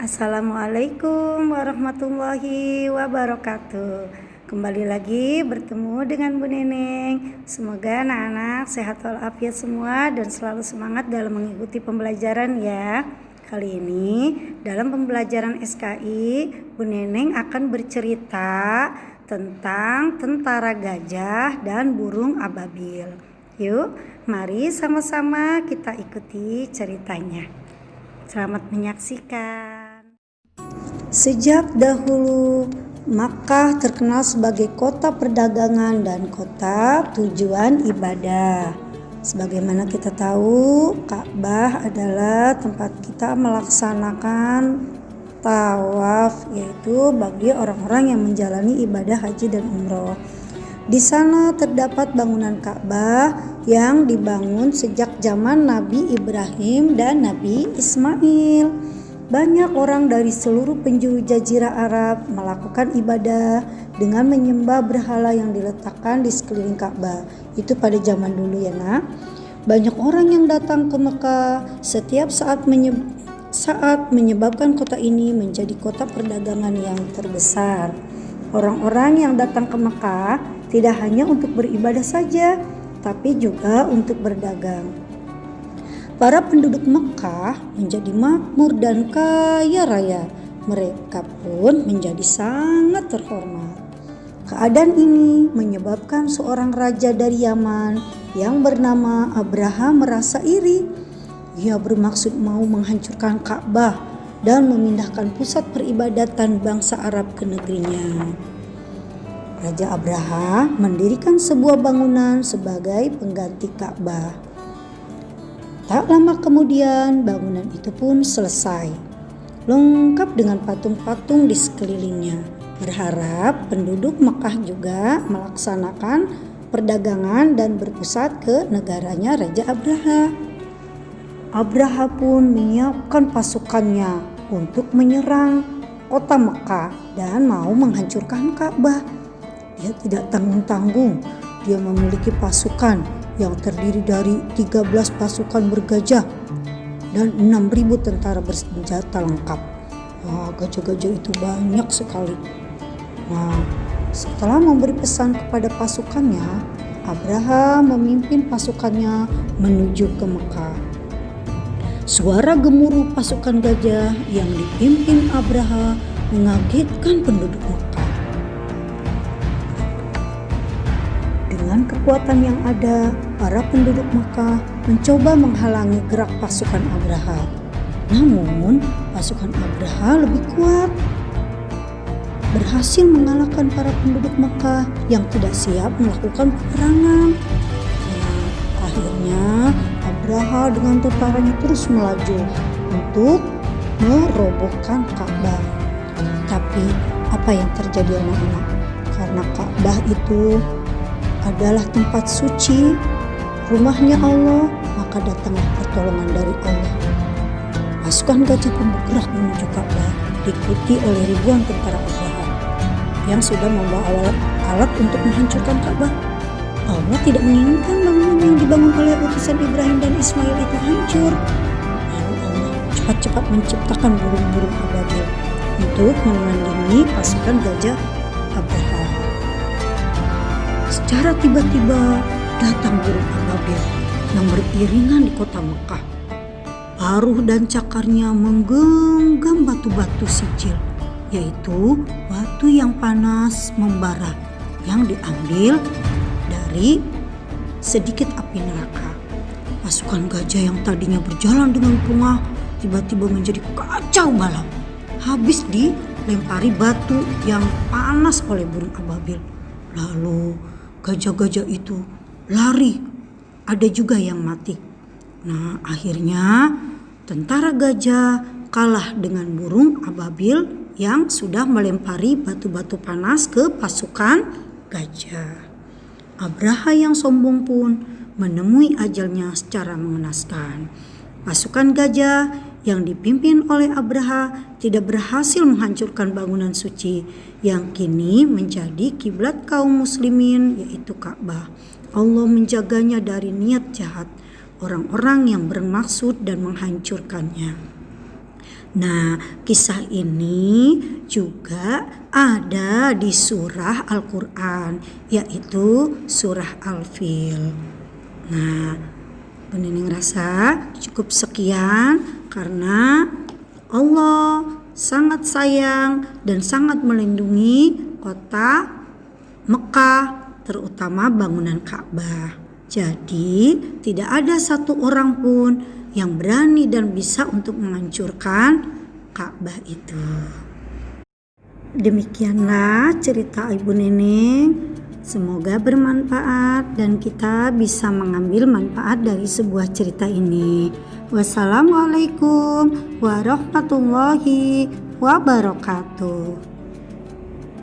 Assalamualaikum warahmatullahi wabarakatuh. Kembali lagi bertemu dengan Bu Neneng. Semoga anak-anak sehat walafiat semua dan selalu semangat dalam mengikuti pembelajaran ya. Kali ini dalam pembelajaran SKI, Bu Neneng akan bercerita tentang tentara gajah dan burung ababil. Yuk, mari sama-sama kita ikuti ceritanya. Selamat menyaksikan. Sejak dahulu, Makkah terkenal sebagai kota perdagangan dan kota tujuan ibadah. Sebagaimana kita tahu, Ka'bah adalah tempat kita melaksanakan tawaf, yaitu bagi orang-orang yang menjalani ibadah haji dan umroh. Di sana terdapat bangunan Ka'bah yang dibangun sejak zaman Nabi Ibrahim dan Nabi Ismail. Banyak orang dari seluruh penjuru Jazirah Arab melakukan ibadah dengan menyembah berhala yang diletakkan di sekeliling Ka'bah. Itu pada zaman dulu ya nak. Banyak orang yang datang ke Mekah setiap saat menyebabkan kota ini menjadi kota perdagangan yang terbesar. Orang-orang yang datang ke Mekah tidak hanya untuk beribadah saja, tapi juga untuk berdagang. Para penduduk Mekah menjadi makmur dan kaya raya. Mereka pun menjadi sangat terhormat. Keadaan ini menyebabkan seorang raja dari Yaman yang bernama Abraha merasa iri. Ia bermaksud mau menghancurkan Ka'bah dan memindahkan pusat peribadatan bangsa Arab ke negerinya. Raja Abraha mendirikan sebuah bangunan sebagai pengganti Ka'bah. Tak lama kemudian bangunan itu pun selesai, lengkap dengan patung-patung di sekelilingnya. Berharap penduduk Mekah juga melaksanakan perdagangan dan berpusat ke negaranya Raja Abraha. Abraha pun menyiapkan pasukannya untuk menyerang kota Mekah dan mau menghancurkan Ka'bah. Dia tidak tanggung-tanggung, dia memiliki pasukan yang terdiri dari 13 pasukan bergajah dan 6.000 tentara bersenjata lengkap. Wah, gajah-gajah itu banyak sekali. Nah, setelah memberi pesan kepada pasukannya, Abraha memimpin pasukannya menuju ke Mekah. Suara gemuruh pasukan gajah yang dipimpin Abraha mengagetkan penduduk Mekah. Dengan kekuatan yang ada, para penduduk Mekah mencoba menghalangi gerak pasukan Abraha. Namun, pasukan Abraha lebih kuat, berhasil mengalahkan para penduduk Mekah yang tidak siap melakukan peperangan. Nah, akhirnya Abraha dengan tentaranya terus melaju untuk merobohkan Ka'bah. Tapi apa yang terjadi anak-anak? Karena Ka'bah itu adalah tempat suci, rumahnya Allah, maka datanglah pertolongan dari Allah. Pasukan gajah pun bergerak menuju Ka'bah, diikuti oleh ribuan tentara Abraha yang sudah membawa alat untuk menghancurkan Ka'bah. Allah tidak menginginkan bangunan yang dibangun oleh utusan Ibrahim dan Ismail itu hancur. Lalu Allah cepat-cepat menciptakan burung-burung ababil untuk menandingi pasukan gajah Abraha. Secara tiba-tiba datang burung ababil yang beriringan di kota Mekah. Paruh dan cakarnya menggenggam batu-batu sijil, yaitu batu yang panas membara yang diambil dari sedikit api neraka. Pasukan gajah yang tadinya berjalan dengan pungah tiba-tiba menjadi kacau balau, habis dilempari batu yang panas oleh burung ababil. Lalu gajah-gajah itu lari, ada juga yang mati. Nah, akhirnya tentara gajah kalah dengan burung ababil yang sudah melempari batu-batu panas ke pasukan gajah. Abraha yang sombong pun menemui ajalnya secara mengenaskan. Pasukan gajah yang dipimpin oleh Abraha tidak berhasil menghancurkan bangunan suci yang kini menjadi kiblat kaum muslimin, yaitu Ka'bah. Allah menjaganya dari niat jahat orang-orang yang bermaksud dan menghancurkannya. Nah, kisah ini juga ada di surah Al-Quran, yaitu surah Al-Fil. Nah, Bu Nining rasa cukup sekian karena Allah sangat sayang dan sangat melindungi kota Mekah, terutama bangunan Ka'bah. Jadi tidak ada satu orang pun yang berani dan bisa untuk menghancurkan Ka'bah itu. Demikianlah cerita Ibu Nining. Semoga bermanfaat dan kita bisa mengambil manfaat dari sebuah cerita ini. Wassalamualaikum warahmatullahi wabarakatuh.